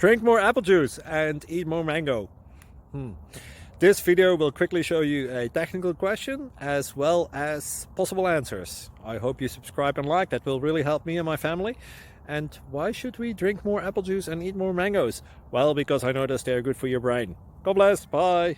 Drink more apple juice and eat more mango. This video will quickly show you a technical question as well as possible answers. I hope you subscribe and like, that will really help me and my family. And why should we drink more apple juice and eat more mangoes? Well, because I noticed they're good for your brain. God bless, bye!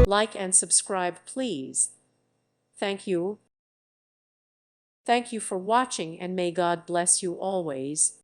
Like and subscribe, please. Thank you. Thank you for watching, and may God bless you always.